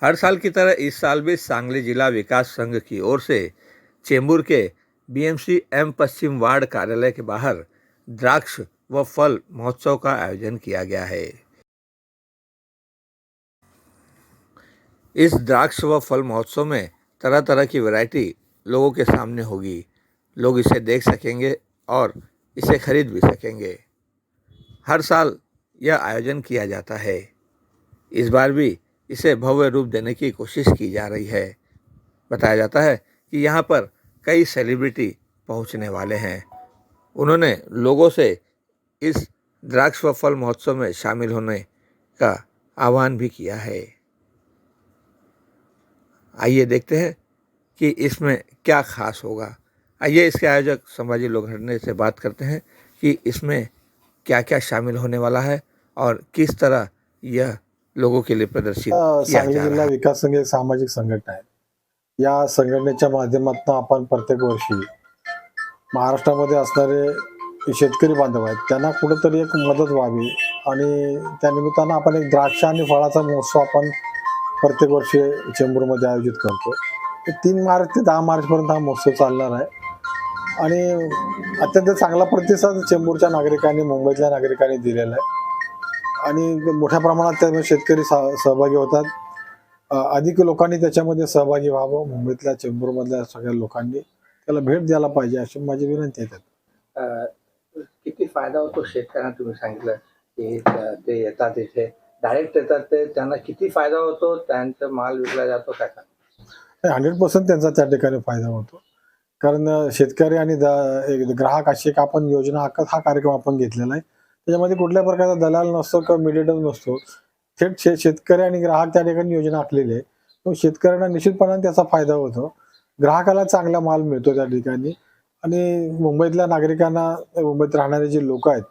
हर साल की तरह इस साल भी सांगली जिला विकास संघ की ओर से चेंबूर के बीएमसी एम पश्चिम वार्ड कार्यालय के बाहर द्राक्ष व फल महोत्सव का आयोजन किया गया है। इस द्राक्ष व फल महोत्सव में तरह तरह की वैरायटी लोगों के सामने होगी। लोग इसे देख सकेंगे और इसे खरीद भी सकेंगे। हर साल यह आयोजन किया जाता है। इस बार भी इसे भव्य रूप देने की कोशिश की जा रही है। बताया जाता है कि यहाँ पर कई सेलिब्रिटी पहुँचने वाले हैं। उन्होंने लोगों से इस द्राक्ष व फल महोत्सव में शामिल होने का आह्वान भी किया है। आइए देखते हैं कि इसमें क्या खास होगा। आइए इसके आयोजक संभाजी लोखंडे से बात करते हैं कि इसमें क्या क्या शामिल होने वाला है और किस तरह यह लोगों के लिए प्रदर्शित किया सांगली जा रहा जिल्हा है। विकास संघ एक सामाजिक संघटना आहे। या संघटनेच्या माध्यमातून आपण प्रत्येक वर्षी महाराष्ट्रामध्ये असणारे शेतकरी बांधव आहेत त्यांना कुठेतरी एक मदत व्हावी आणि त्या निमित्तानं आपण एक द्राक्ष आणि फळाचा महोत्सव आपण प्रत्येक वर्षी चेंबूरमध्ये आयोजित करतो। 3 मार्च ते 10 मार्च पर्यंत हा महोत्सव चालणार आहे आणि अत्यंत चांगला प्रतिसाद चेंबूरच्या नागरिकांनी, मुंबईतल्या नागरिकांनी दिलेला आहे आणि मोठ्या प्रमाणात त्यामध्ये शेतकरी सहभागी होतात। अधिक लोकांनी त्याच्यामध्ये सहभागी व्हावं, मुंबईतल्या चेंबूरमधल्या सगळ्या लोकांनी त्याला भेट द्यायला पाहिजे अशी माझी विनंती आहे। अ, किती फायदा होतो शेतकऱ्यांना तुम्ही सांगितलं की ते येतात इथे डायरेक्ट येतात, ते त्यांना किती फायदा होतो, त्यांचा माल विकला जातो काय? 100% त्यांचा त्या ठिकाणी फायदा होतो। कारण शेतकरी आणि एक ग्राहक अशी एक आपण योजना हा कार्यक्रम आपण घेतलेला आहे। त्याच्यामध्ये कुठल्याही प्रकारचा दलाल नसतो किंवा मीडिएटर नसतो। थेट शेतकरी आणि ग्राहक त्या ठिकाणी योजना आखलेली आहे। तो शेतकऱ्यांना निश्चितपणाने त्याचा फायदा होतो। ग्राहकाला चांगला माल मिळतो त्या ठिकाणी आणि मुंबईतल्या नागरिकांना, मुंबईत राहणारे जे लोक आहेत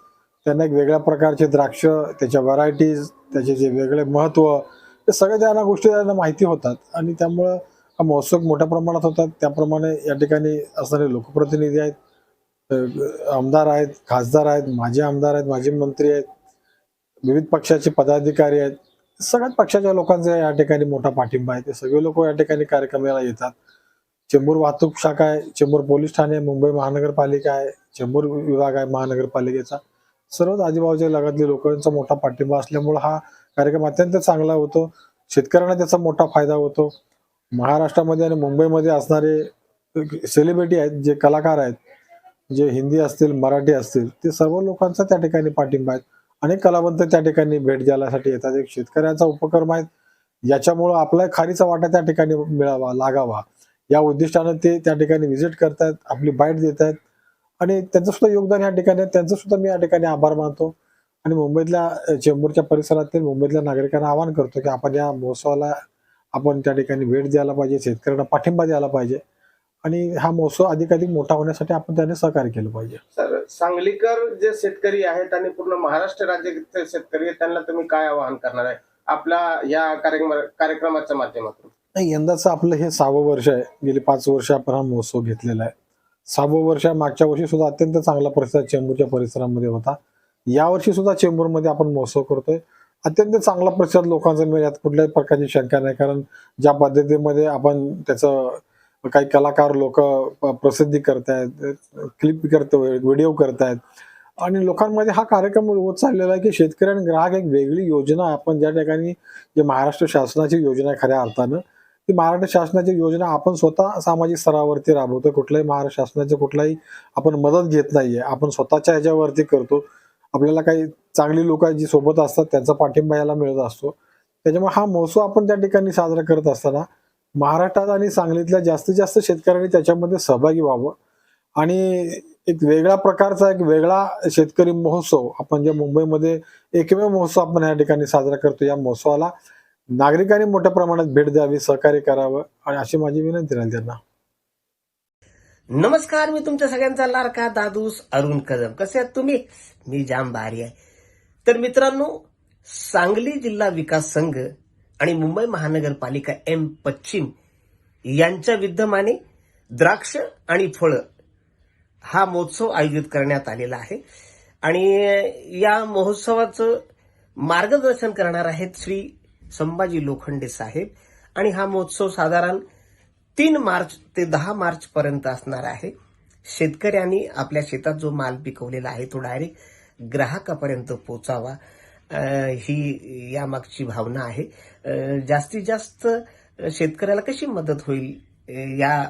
त्यांना एक वेगळ्या प्रकारचे द्राक्ष, त्याच्या व्हरायटीज, त्याचे जे वेगळे महत्त्व, हे सगळ्या त्यांना गोष्टी त्यांना माहिती होतात आणि त्यामुळं हा महोत्सव मोठ्या प्रमाणात होतात। त्याप्रमाणे या ठिकाणी असणारे लोकप्रतिनिधी आहेत, आमदार आहेत, खासदार आहेत, माजी आमदार आहेत, माजी मंत्री आहेत, विविध पक्षाचे पदाधिकारी आहेत। सगळ्याच पक्षाच्या लोकांचा या ठिकाणी मोठा पाठिंबा आहे। ते सगळे लोक या ठिकाणी कार्यक्रमाला येतात। चेंबूर वाहतूक शाखा आहे, चेंबूर पोलीस ठाणे, मुंबई महानगरपालिका आहे, चेंबूर विभाग आहे महानगरपालिकेचा, सर्वच आजूबाजूच्या भागातले लोकांचा मोठा पाठिंबा असल्यामुळे हा कार्यक्रम अत्यंत चांगला होतो। शेतकऱ्यांना त्याचा मोठा फायदा होतो। महाराष्ट्रामध्ये आणि मुंबईमध्ये असणारे सेलिब्रिटी आहेत, जे कलाकार आहेत, जे हिंदी असतील, मराठी असतील, ते सर्व लोकांचा त्या ठिकाणी पाठिंबा आहे। अनेक कलावंत त्या ठिकाणी भेट द्यायसाठी येतात। एक शेतकऱ्यांचा उपक्रम आहे, याच्यामुळे आपला खारीचा वाटा त्या ठिकाणी मिळावा, लागावा या उद्दिष्टाने ते त्या ठिकाणी व्हिजिट करतात, आपली बाईट देत आहेत आणि त्यांचं सुद्धा योगदान या ठिकाणी, त्यांचं सुद्धा मी या ठिकाणी आभार मानतो आणि मुंबईतल्या चेंबूरच्या परिसरातील मुंबईतल्या नागरिकांना आवाहन करतो की आपण या महोत्सवाला आपण त्या ठिकाणी भेट द्यायला पाहिजे, शेतकऱ्यांना पाठिंबा द्यायला पाहिजे आणि हा महोत्सव अधिकाधिक मोठा होण्यासाठी आपण त्याने सहकार्य केलं पाहिजे। सर, सांगलीकर जे शेतकरी आहेत आणि पूर्ण महाराष्ट्र राज्याचे शेतकरी आहेत, त्यांना तुम्ही काय आवाहन करणार आहे आपल्या या कार्यक्रमाच्या माध्यमातून? नाही, यंदाचं आपलं हे 6वं वर्ष आहे। गेली 5 वर्ष आपण हा महोत्सव घेतलेला आहे। 6वं वर्ष, मागच्या वर्षी सुद्धा अत्यंत चांगला प्रतिसाद चेंबूरच्या परिसरामध्ये होता। यावर्षी सुद्धा चेंबूरमध्ये आपण महोत्सव करतोय। अत्यंत चांगला प्रतिसाद लोकांचा मिळेल, यात कुठल्याही प्रकारची शंका नाही। कारण ज्या पद्धतीमध्ये आपण त्याचं काही कलाकार लोक प्रसिद्धी करतायत, क्लिप करतोय, व्हिडिओ करतायत आणि लोकांमध्ये हा कार्यक्रम होत चाललेला आहे की शेतकरी आणि ग्राहक एक वेगळी योजना आपण ज्या ठिकाणी, जे महाराष्ट्र शासनाची योजना आहे खऱ्या अर्थानं, ती महाराष्ट्र शासनाची योजना आपण स्वतः सामाजिक स्तरावरती राबवतो। कुठल्याही महाराष्ट्र शासनाचं कुठलाही आपण मदत घेत नाहीये, आपण स्वतःच्या ह्याच्यावरती करतो। आपल्याला काही चांगली लोक जी सोबत असतात त्यांचा पाठिंबा याला मिळत असतो। त्याच्यामुळे हा महोत्सव आपण त्या ठिकाणी साजरा करत असताना महाराष्ट्रात आणि सांगलीतल्या जास्तीत जास्त शेतकऱ्यांनी त्याच्यामध्ये सहभागी व्हावं आणि एक वेगळ्या प्रकारचा, एक वेगळा शेतकरी महोत्सव आपण जे मुंबईमध्ये एकमेव महोत्सव आपण या ठिकाणी साजरा करतो, या महोत्सवाला नागरिकांनी मोठ्या प्रमाणात भेट द्यावी, सहकार्य करावं आणि अशी माझी विनंती राहील त्यांना। नमस्कार, मी तुमच्या सगळ्यांचा लाडका दादूस अरुण कदम। कसे आहात तुम्ही? मी जाम भारी आहे। तर मित्रांनो, सांगली जिल्हा विकास संघ आणि मुंबई महानगरपालिका एम पश्चिम यांच्या विद्यमाने द्राक्ष आणि फळं हा महोत्सव आयोजित करण्यात आलेला आहे आणि या महोत्सवाचं मार्गदर्शन करणार आहेत श्री संभाजी लोखंडे साहेब आणि हा महोत्सव साधारण 3 मार्च ते 10 मार्च पर्यंत असणार आहे. शेतकऱ्यांनी आपल्या शेतात जो माल पिकवलेला आहे तो डायरेक्ट ग्राहकापर्यंत पोचावा, ही यामागची भावना आहे. जास्तीत जास्त शेतकऱ्याला कशी मदत होईल या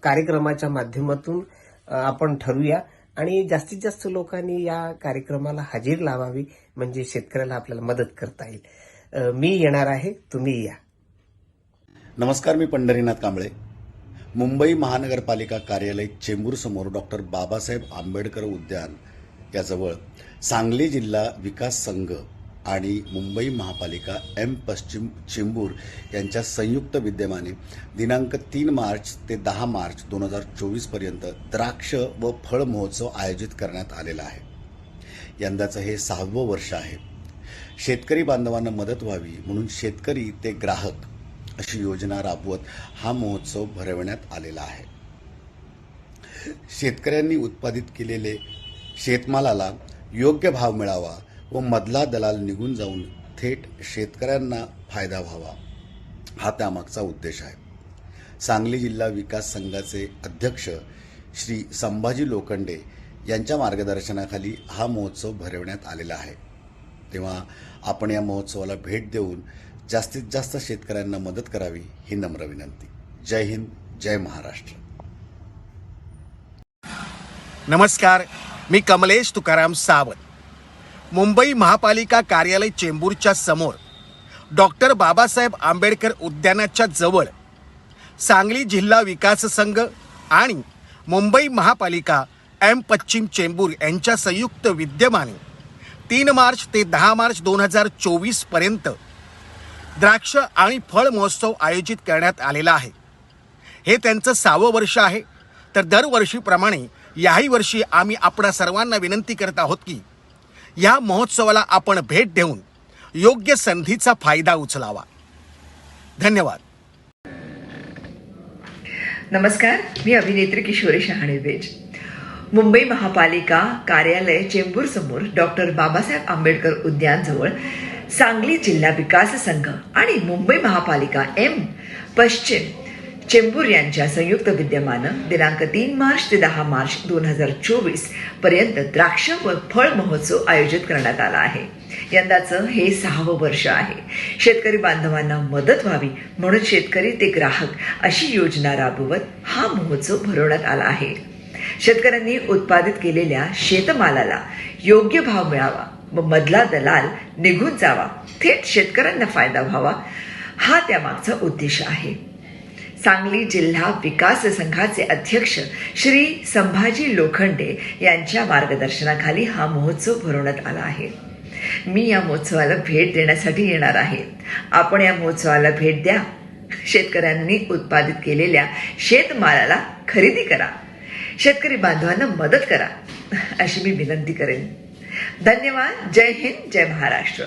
कार्यक्रमाच्या माध्यमातून आपण ठरवूया आणि जास्तीत जास्त लोकांनी या कार्यक्रमाला हजेरी लावावी, म्हणजे शेतकऱ्याला आपल्याला मदत करता येईल. मी येणार आहे, तुम्ही या. नमस्कार, मी पंढरीनाथ कांबळे. मुंबई महानगरपालिका कार्यालय चेंबूर समोर डॉक्टर बाबासाहेब आंबेडकर उद्यान याजवळ सांगली जिल्हा विकास संघ आणि मुंबई महापालिका पश्चिम चेंबूर यांच्या संयुक्त विद्यमाने दिनांक 3 मार्च ते 10 मार्च 2024 पर्यंत द्राक्ष व फळ महोत्सव आयोजित करण्यात आलेला आहे. यंदाचं हे 6वं वर्ष आहे. शेतकरी बांधवांना मदत व्हावी म्हणून शेतकरी ते ग्राहक अशी योजना राबवत हा महोत्सव भरवण्यात आलेला आहे. शेतकऱ्यांनी उत्पादित केलेले शेतमालाला योग्य भाव मिळावा व मधला दलाल निघून जाऊन थेट शेतकऱ्यांना फायदा व्हावा, हा त्यामागचा उद्देश आहे. सांगली जिल्हा विकास संघाचे अध्यक्ष श्री संभाजी लोखंडे यांच्या मार्गदर्शनाखाली हा महोत्सव भरवण्यात आलेला आहे. तेव्हा आपण या महोत्सवाला भेट देऊन जास्तीत जास्त शेतकऱ्यांना मदत करावी ही नम्र विनंती. जय हिंद, जय महाराष्ट्र. नमस्कार, मी कमलेश तुकाराम सावंत. मुंबई महापालिका कार्यालय चेंबूरच्या समोर डॉक्टर बाबासाहेब आंबेडकर उद्यानाच्या जवळ सांगली जिल्हा विकास संघ आणि मुंबई महापालिका पश्चिम चेंबूर यांच्या संयुक्त विद्यमाने 3 मार्च ते 10 मार्च 2024 पर्यंत द्राक्ष आणि फळ महोत्सव आयोजित करण्यात आलेला आहे. हे त्यांचं 6वं वर्ष आहे. तर दरवर्षीप्रमाणे याही वर्षी आम्ही आपणा सर्वांना विनंती करत आहोत की या महोत्सवाला आपण भेट देऊन योग्य संधीचा फायदा उचलावा. धन्यवाद. नमस्कार, मी अभिनेत्री किशोरी शहाणे बेज. मुंबई महापालिका कार्यालय चेंबूर समोर डॉक्टर बाबासाहेब आंबेडकर उद्यान जवळ सांगली जिल्हा विकास संघ आणि मुंबई महापालिका पश्चिम चेंबूर यांच्या संयुक्त विद्यमानं दिनांक 3 मार्च ते 10 मार्च 2024 पर्यंत द्राक्ष व फळ महोत्सव आयोजित करण्यात आला आहे. यंदाचं हे 6वं वर्ष आहे. शेतकरी बांधवांना मदत व्हावी म्हणून शेतकरी ते ग्राहक अशी योजना राबवत हा महोत्सव भरवण्यात आला आहे. शेतकऱ्यांनी उत्पादित केलेल्या शेतमालाला योग्य भाव मिळावा व मधला दलाल निघून जावा, थेट शेतकऱ्यांना फायदा व्हावा, हा त्यामागचा उद्देश आहे. सांगली जिल्हा विकास संघाचे अध्यक्ष श्री संभाजी लोखंडे यांच्या मार्गदर्शनाखाली हा महोत्सव भरवण्यात आला आहे. मी या महोत्सवाला भेट देण्यासाठी येणार आहे. आपण या महोत्सवाला भेट द्या. शेतकऱ्यांनी उत्पादित केलेल्या शेतमालाला खरेदी करा. शेतकरी बांधवांना मदत करा अशी मी विनंती करेन. धन्यवाद. जय हिंद, जय महाराष्ट्र.